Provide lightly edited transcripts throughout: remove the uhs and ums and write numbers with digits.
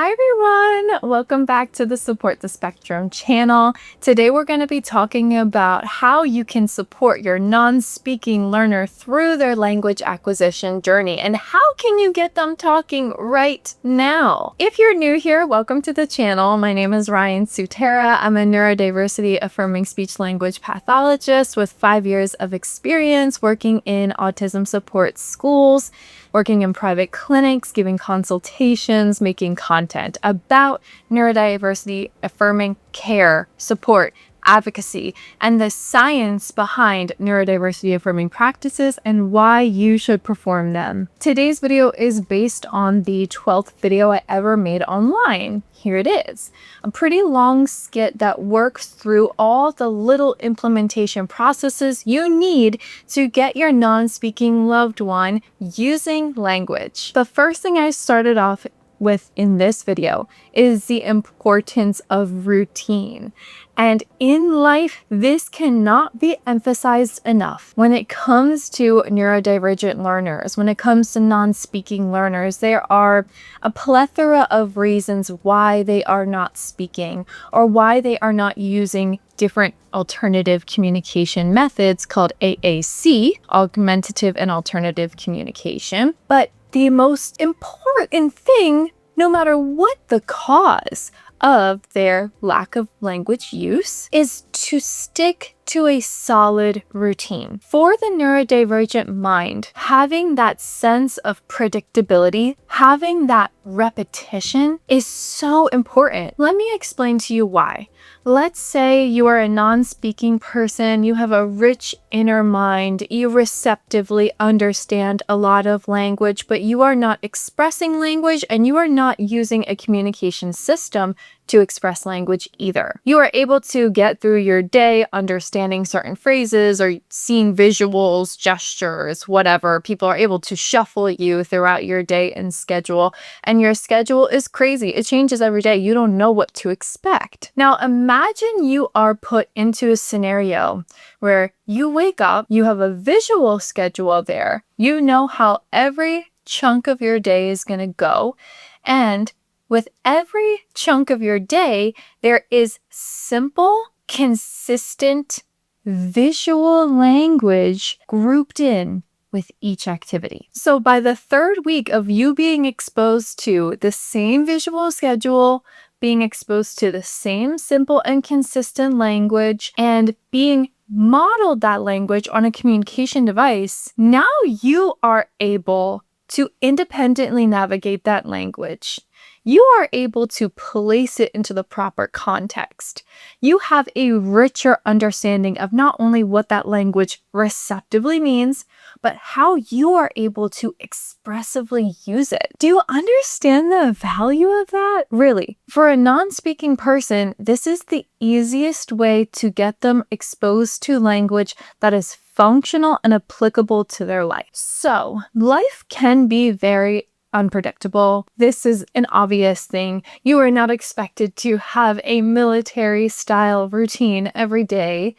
Hi everyone! Welcome back to the Support the Spectrum channel. Today we're going to be talking about how you can support your non-speaking learner through their language acquisition journey and how can you get them talking right now. If you're new here, welcome to the channel. My name is Ryann Sutera. I'm a neurodiversity affirming speech language pathologist with 5 years of experience working in autism support schools, working in private clinics, giving consultations, making content about neurodiversity affirming care, support, advocacy, and the science behind neurodiversity affirming practices and why you should perform them. Today's video is based on the 12th video I ever made online. Here it is. A pretty long skit that works through all the little implementation processes you need to get your non-speaking loved one using language. The first thing I started off with in this video is the importance of routine. And in life, this cannot be emphasized enough. When it comes to neurodivergent learners, when it comes to non-speaking learners, there are a plethora of reasons why they are not speaking or why they are not using different alternative communication methods called AAC, augmentative and alternative communication. But the most important thing, no matter what the cause of their lack of language use, is to stick to a solid routine. For the neurodivergent mind, having that sense of predictability, having that repetition is so important. Let me explain to you why. Let's say you are a non-speaking person, you have a rich inner mind, you receptively understand a lot of language, but you are not expressing language and you are not using a communication system to express language either. You are able to get through your day understanding certain phrases or seeing visuals, gestures, whatever. People are able to shuffle you throughout your day and schedule, and your schedule is crazy. It changes every day. You don't know what to expect. Now, imagine you are put into a scenario where you wake up, you have a visual schedule there. You know how every chunk of your day is going to go, and with every chunk of your day, there is simple, consistent visual language grouped in with each activity. So by the third week of you being exposed to the same visual schedule, being exposed to the same simple and consistent language, and being modeled that language on a communication device, now you are able to independently navigate that language. You are able to place it into the proper context. You have a richer understanding of not only what that language receptively means, but how you are able to expressively use it. Do you understand the value of that? Really, for a non-speaking person, this is the easiest way to get them exposed to language that is functional and applicable to their life. So, life can be very unpredictable. This is an obvious thing. You are not expected to have a military style routine every day,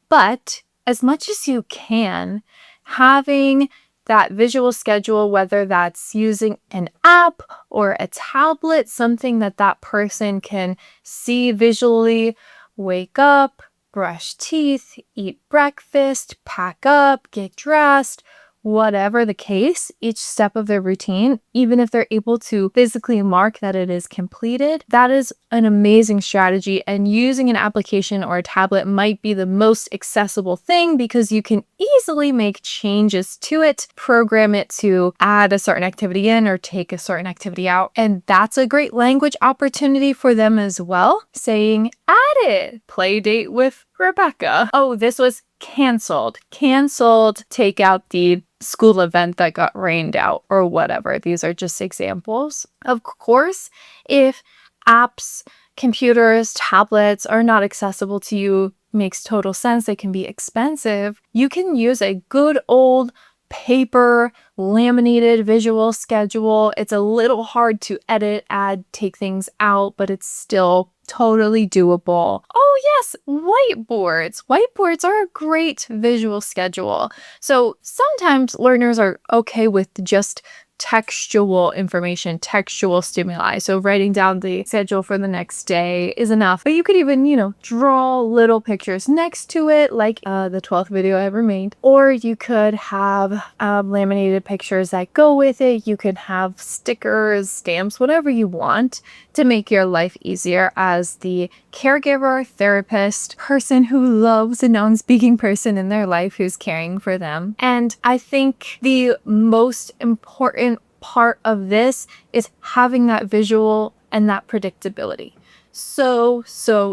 but as much as you can, having that visual schedule, whether that's using an app or a tablet, something that that person can see visually, wake up, brush teeth, eat breakfast, pack up, get dressed, whatever the case, each step of their routine, even if they're able to physically mark that it is completed, that is an amazing strategy. And using an application or a tablet might be the most accessible thing because you can easily make changes to it, program it to add a certain activity in or take a certain activity out. And that's a great language opportunity for them as well. Saying, add it, play date with Rebecca. Oh, this was canceled. Canceled, take out the school event that got rained out or whatever. These are just examples. Of course, if apps, computers, tablets are not accessible to you, makes total sense. They can be expensive. You can use a good old paper laminated visual schedule. It's a little hard to edit, add, take things out, but it's still totally doable. Oh yes, whiteboards. Whiteboards are a great visual schedule. So sometimes learners are okay with just textual information, textual stimuli. So writing down the schedule for the next day is enough. But you could even, draw little pictures next to it, like the 12th video I ever made. Or you could have laminated pictures that go with it. You can have stickers, stamps, whatever you want to make your life easier as the caregiver, therapist, person who loves a non-speaking person in their life who's caring for them. And I think the most important part of this is having that visual and that predictability. So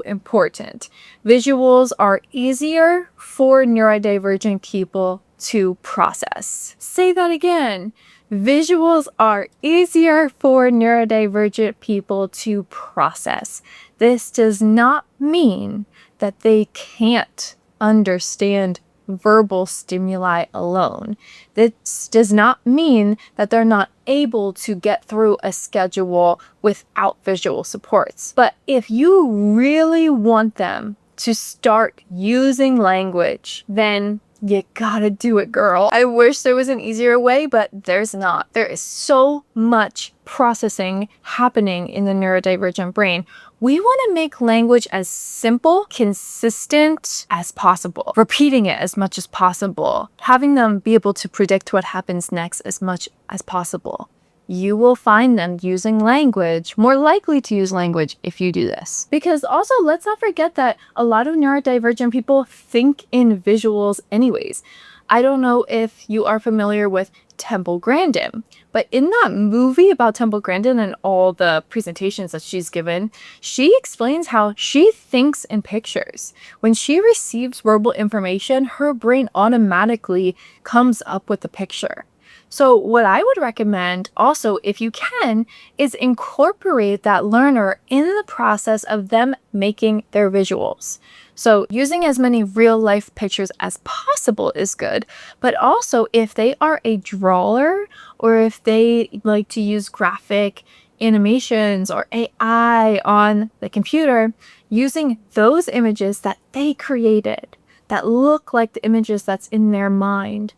important. Visuals are easier for neurodivergent people to process. Say that again. Visuals are easier for neurodivergent people to process. This does not mean that they can't understand verbal stimuli alone. This does not mean that they're not able to get through a schedule without visual supports. But if you really want them to start using language, then you gotta do it, girl. I wish there was an easier way, but there's not. There is so much processing happening in the neurodivergent brain. We want to make language as simple, consistent as possible, repeating it as much as possible, having them be able to predict what happens next as much as possible. You will find them using language, more likely to use language if you do this. Because also, let's not forget that a lot of neurodivergent people think in visuals anyways. I don't know if you are familiar with Temple Grandin, but in that movie about Temple Grandin and all the presentations that she's given, she explains how she thinks in pictures. When she receives verbal information, her brain automatically comes up with a picture. So what I would recommend also, if you can, is incorporate that learner in the process of them making their visuals. So using as many real life pictures as possible is good, but also if they are a drawer or if they like to use graphic animations or AI on the computer, using those images that they created that look like the images that's in their mind,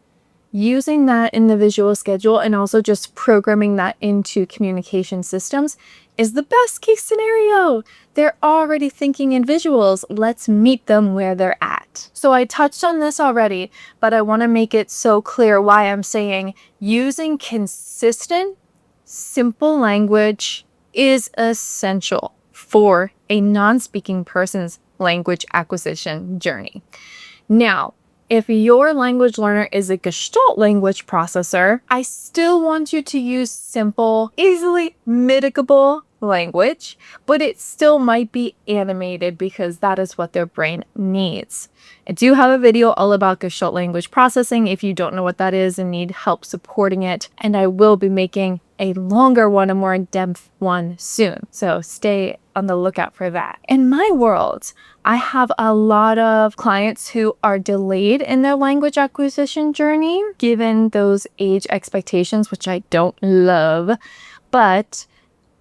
using that in the visual schedule and also just programming that into communication systems is the best case scenario. They're already thinking in visuals. Let's meet them where they're at. So I touched on this already, but I want to make it so clear why I'm saying using consistent, simple language is essential for a non-speaking person's language acquisition journey. Now, if your language learner is a Gestalt language processor, I still want you to use simple, easily mitigable language, but it still might be animated because that is what their brain needs. I do have a video all about Gestalt language processing if you don't know what that is and need help supporting it, and I will be making a longer one, a more in-depth one soon. So stay on the lookout for that. In my world, I have a lot of clients who are delayed in their language acquisition journey, given those age expectations, which I don't love, but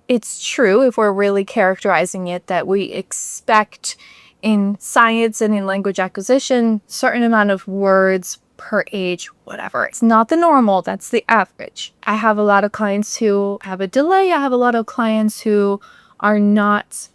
it's true if we're really characterizing it that we expect in science and in language acquisition, certain amount of words per age, whatever. It's not the normal, that's the average. I have a lot of clients who have a delay. I have a lot of clients who are not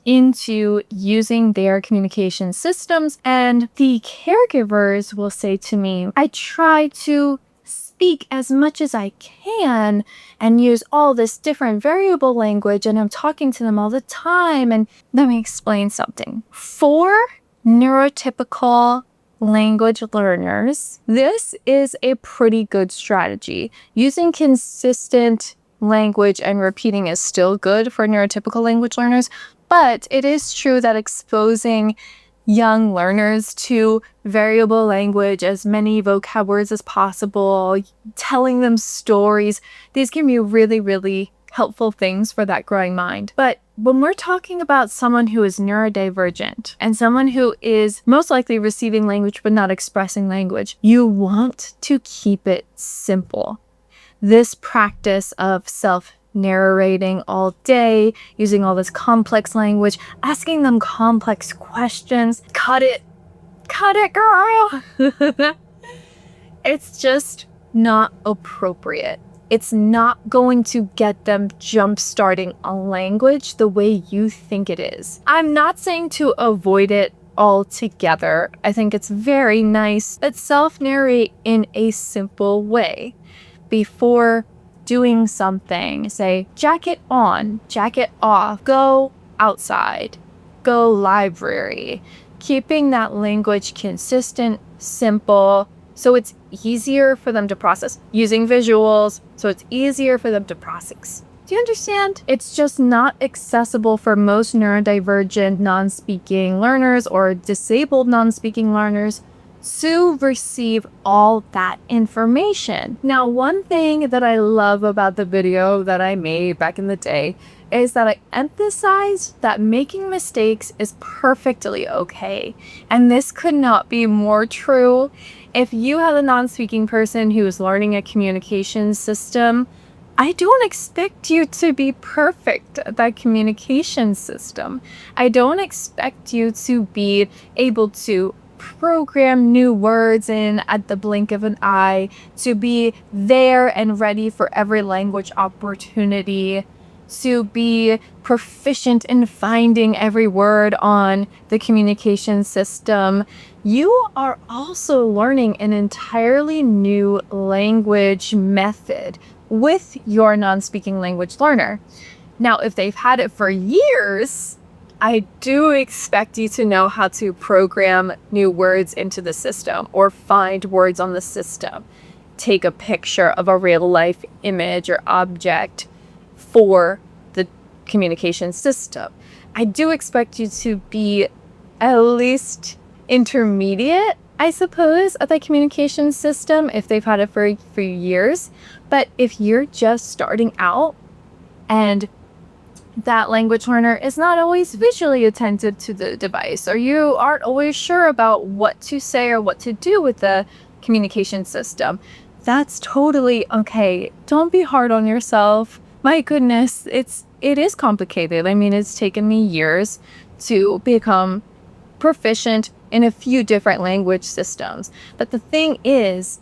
into using their communication systems, and the caregivers will say to me, I try to speak as much as I can and use all this different variable language, and I'm talking to them all the time. And let me explain something. For neurotypical language learners, this is a pretty good strategy. Using consistent language and repeating is still good for neurotypical language learners, but it is true that exposing young learners to variable language, as many vocab words as possible, telling them stories, these can be really, really helpful things for that growing mind. But when we're talking about someone who is neurodivergent and someone who is most likely receiving language but not expressing language, you want to keep it simple. This practice of self-narrating all day, using all this complex language, asking them complex questions, cut it, girl. It's just not appropriate. it's not going to get them jump starting a language the way you think it is. I'm not saying to avoid it altogether. I think it's very nice, but self-narrate in a simple way. Before doing something, say, jacket on, jacket off, go outside, go library. Keeping that language consistent, simple, so it's easier for them to process. Using visuals, so it's easier for them to process. Do you understand? It's just not accessible for most neurodivergent non-speaking learners or disabled non-speaking learners to receive all that information. Now, one thing that I love about the video that I made back in the day is that I emphasized that making mistakes is perfectly okay. And this could not be more true. If you have a non-speaking person who is learning a communication system, I don't expect you to be perfect at that communication system. I don't expect you to be able to program new words in at the blink of an eye, to be there and ready for every language opportunity, to be proficient in finding every word on the communication system. You are also learning an entirely new language method with your non-speaking language learner. Now, if they've had it for years, I do expect you to know how to program new words into the system or find words on the system. Take a picture of a real life image or object for the communication system. I do expect you to be at least intermediate, I suppose, at the communication system if they've had it for years. But if you're just starting out and that language learner is not always visually attentive to the device, or you aren't always sure about what to say or what to do with the communication system, that's totally okay. Don't be hard on yourself. My goodness, it is complicated. I mean, it's taken me years to become proficient in a few different language systems. But the thing is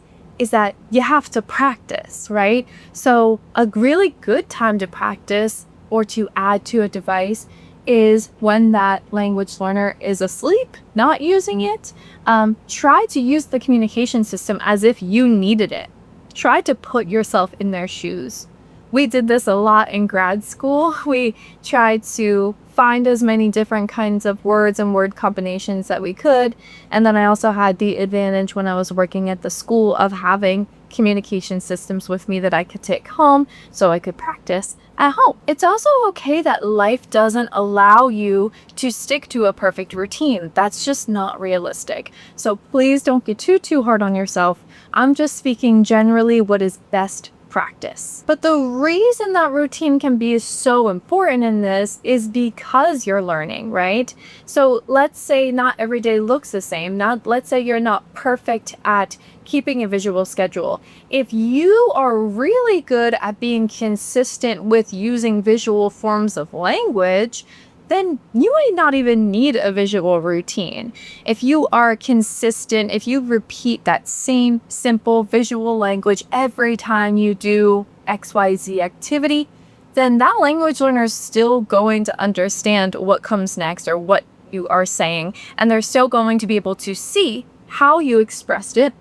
that you have to practice, right? So a really good time to practice or to add to a device is when that language learner is asleep, not using it. Try to use the communication system as if you needed it. Try to put yourself in their shoes. We did this a lot in grad school. We tried to find as many different kinds of words and word combinations that we could. And then I also had the advantage when I was working at the school of having communication systems with me that I could take home so I could practice at home. It's also okay that life doesn't allow you to stick to a perfect routine. That's just not realistic. So please don't get too hard on yourself. I'm just speaking generally what is best practice. But the reason that routine can be so important in this is because you're learning, right? So let's say not every day looks the same. Let's say you're not perfect at keeping a visual schedule. If you are really good at being consistent with using visual forms of language, then you might not even need a visual routine. If you are consistent, if you repeat that same simple visual language every time you do XYZ activity, then that language learner is still going to understand what comes next or what you are saying, and they're still going to be able to see how you expressed it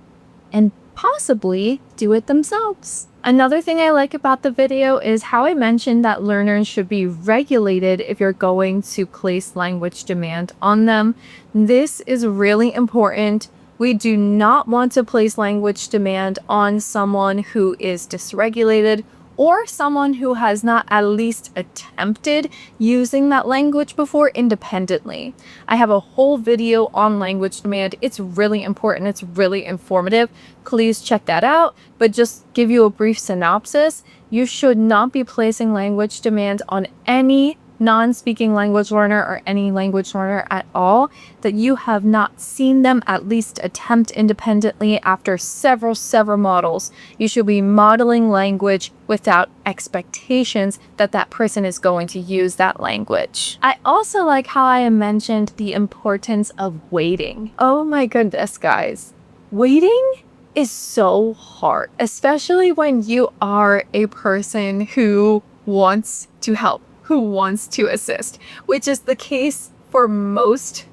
and possibly do it themselves. Another thing I like about the video is how I mentioned that learners should be regulated if you're going to place language demand on them. This is really important. We do not want to place language demand on someone who is dysregulated or someone who has not at least attempted using that language before independently. I have a whole video on language demand. It's really important. It's really informative. Please check that out. But just give you a brief synopsis, you should not be placing language demand on any non-speaking language learner or any language learner at all that you have not seen them at least attempt independently after several models. You should be modeling language without expectations that that person is going to use that language. I also like how I mentioned the importance of waiting. Oh my goodness, guys. Waiting is so hard, especially when you are a person who wants to help, who wants to assist, which is the case for most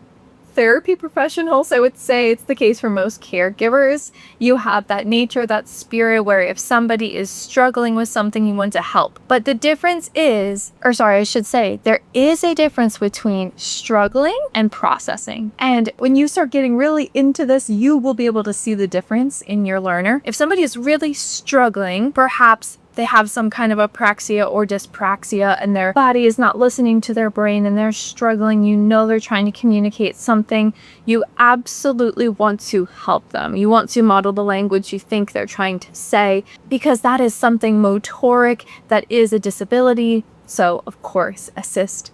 therapy professionals. I would say it's the case for most caregivers. You have that nature, that spirit where if somebody is struggling with something, you want to help. But the difference is, I should say, there is a difference between struggling and processing. And when you start getting really into this, you will be able to see the difference in your learner. If somebody is really struggling, perhaps they have some kind of apraxia or dyspraxia and their body is not listening to their brain and they're struggling, you know they're trying to communicate something, you absolutely want to help them. You want to model the language you think they're trying to say, because that is something motoric that is a disability. So of course, assist.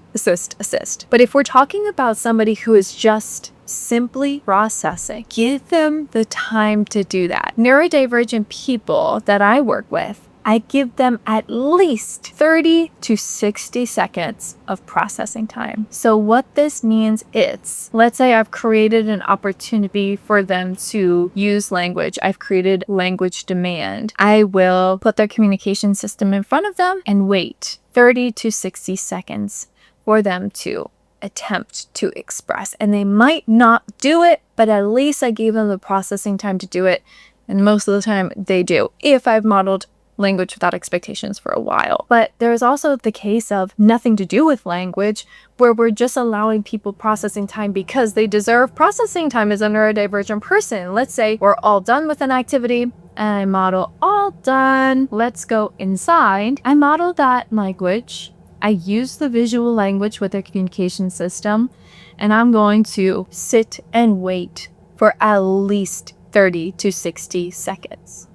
But if we're talking about somebody who is just simply processing, give them the time to do that. Neurodivergent people that I work with, I give them at least 30 to 60 seconds of processing time. So what this means is, let's say I've created an opportunity for them to use language. I've created language demand. I will put their communication system in front of them and wait 30 to 60 seconds for them to attempt to express. And they might not do it, but at least I gave them the processing time to do it. And most of the time they do, if I've modeled language without expectations for a while. But there's also the case of nothing to do with language, where we're just allowing people processing time because they deserve processing time as a neurodivergent person. Let's say we're all done with an activity and I model all done. Let's go inside. I model that language. I use the visual language with their communication system, and I'm going to sit and wait for at least 30 to 60 seconds.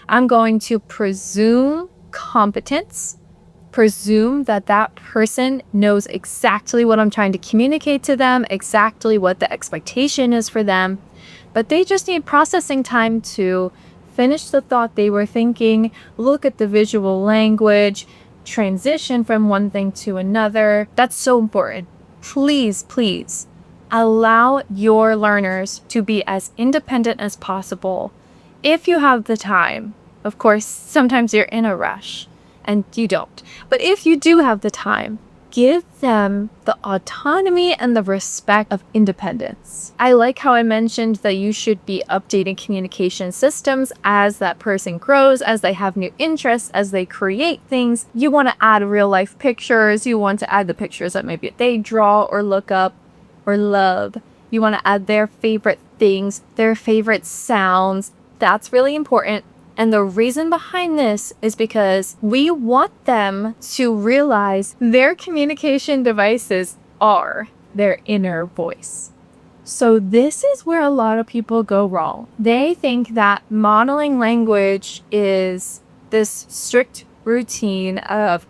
I'm going to presume competence, presume that that person knows exactly what I'm trying to communicate to them, exactly what the expectation is for them, but they just need processing time to finish the thought they were thinking, look at the visual language, transition from one thing to another. That's so important. Please, please allow your learners to be as independent as possible. If you have the time, of course, sometimes you're in a rush and you don't. But if you do have the time, give them the autonomy and the respect of independence. I like how I mentioned that you should be updating communication systems as that person grows, as they have new interests, as they create things. You want to add real life pictures. You want to add the pictures that maybe they draw or look up or love. You want to add their favorite things, their favorite sounds. That's really important. And the reason behind this is because we want them to realize their communication devices are their inner voice. So this is where a lot of people go wrong. They think that modeling language is this strict routine of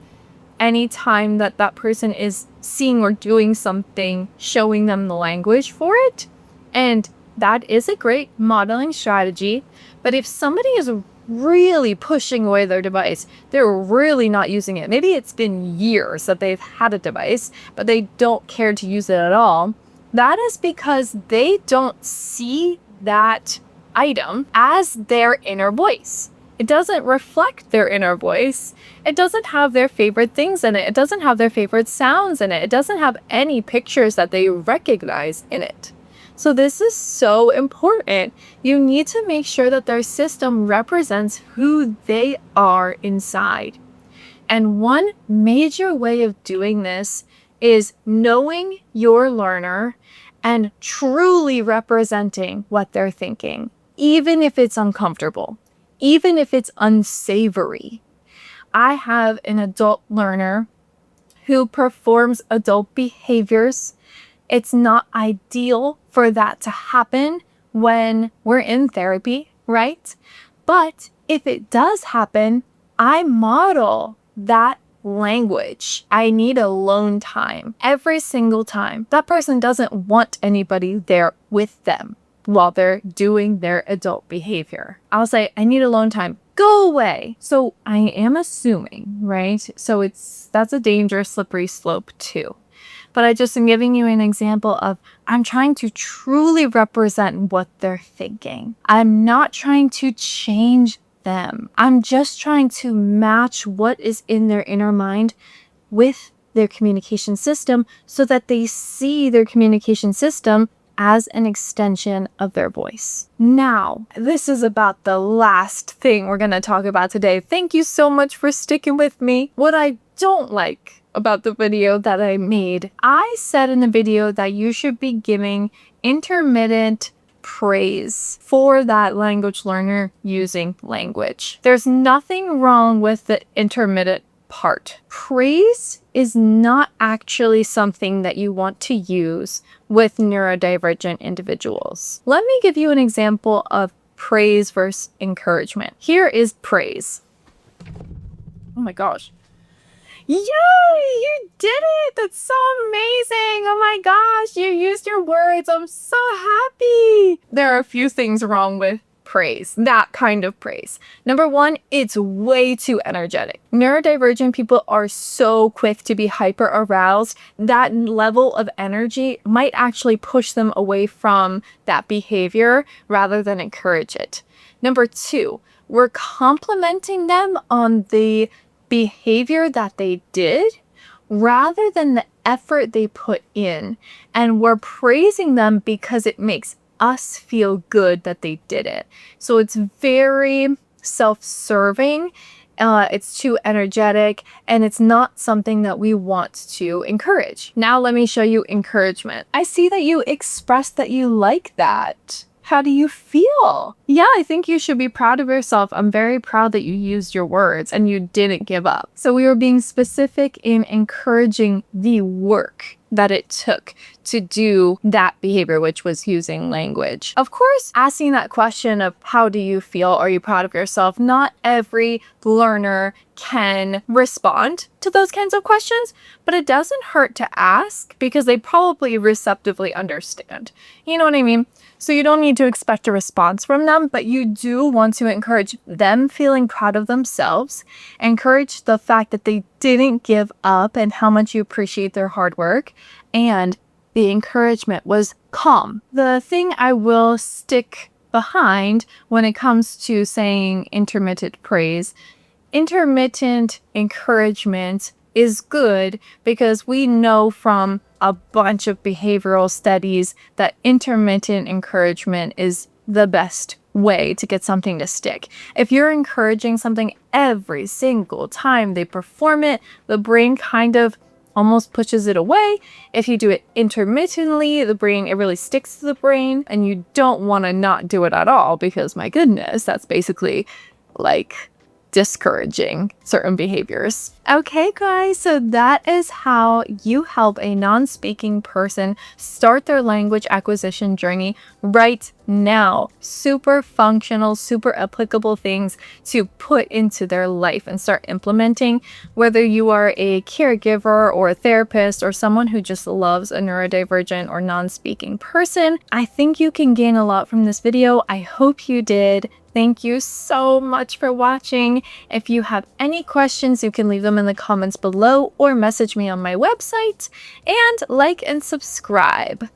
any time that that person is seeing or doing something, showing them the language for it. And that is a great modeling strategy. But if somebody is really pushing away their device, they're really not using it, maybe it's been years that they've had a device, but they don't care to use it at all, that is because they don't see that item as their inner voice. It doesn't reflect their inner voice. It doesn't have their favorite things in it. It doesn't have their favorite sounds in it. It doesn't have any pictures that they recognize in it. So this is so important. You need to make sure that their system represents who they are inside. And one major way of doing this is knowing your learner and truly representing what they're thinking, even if it's uncomfortable, even if it's unsavory. I have an adult learner who performs adult behaviors. It's not ideal for that to happen when we're in therapy, right? But if it does happen, I model that language. I need alone time every single time. That person doesn't want anybody there with them while they're doing their adult behavior. I'll say, I need alone time. Go away. So I am assuming, right? So that's a dangerous slippery slope too. but I just am giving you an example of I'm trying to truly represent what they're thinking. I'm not trying to change them. I'm just trying to match what is in their inner mind with their communication system so that they see their communication system as an extension of their voice. Now, this is about the last thing we're going to talk about today. Thank you so much for sticking with me. What I don't like about the video that I made, I said in the video that you should be giving intermittent praise for that language learner using language. There's nothing wrong with the intermittent part. Praise is not actually something that you want to use with neurodivergent individuals. Let me give you an example of praise versus encouragement. Here is praise. Oh my gosh. Yay! You did it! That's so amazing! Oh my gosh, you used your words. I'm so happy. There are a few things wrong with praise, that kind of praise. Number one, it's way too energetic. Neurodivergent people are so quick to be hyper aroused. That level of energy might actually push them away from that behavior rather than encourage it. Number two, we're complimenting them on the behavior that they did rather than the effort they put in. And we're praising them because it makes us feel good that they did it. So it's very self-serving, it's too energetic, and it's not something that we want to encourage. Now let me show you encouragement. I see that you expressed that you like that. How do you feel? Yeah, I think you should be proud of yourself. I'm very proud that you used your words and you didn't give up. So we were being specific in encouraging the work that it took to do that behavior, which was using language. Of course, asking that question of how do you feel? Are you proud of yourself? Not every learner can respond to those kinds of questions, but it doesn't hurt to ask because they probably receptively understand. You know what I mean? So you don't need to expect a response from them, but you do want to encourage them feeling proud of themselves, encourage the fact that they didn't give up and how much you appreciate their hard work, and the encouragement was calm. The thing I will stick behind when it comes to saying intermittent praise, intermittent encouragement is good because we know from a bunch of behavioral studies that intermittent encouragement is the best way to get something to stick. If you're encouraging something every single time they perform it, the brain kind of almost pushes it away. If you do it intermittently, the brain, it really sticks to the brain, and you don't want to not do it at all because my goodness, that's basically like discouraging certain behaviors. Okay, guys, so that is how you help a non-speaking person start their language acquisition journey right now. Super functional, super applicable things to put into their life and start implementing, whether you are a caregiver or a therapist or someone who just loves a neurodivergent or non-speaking person. I think you can gain a lot from this video. I hope you did. Thank you so much for watching. If you have any questions, you can leave them in the comments below or message me on my website, and like and subscribe.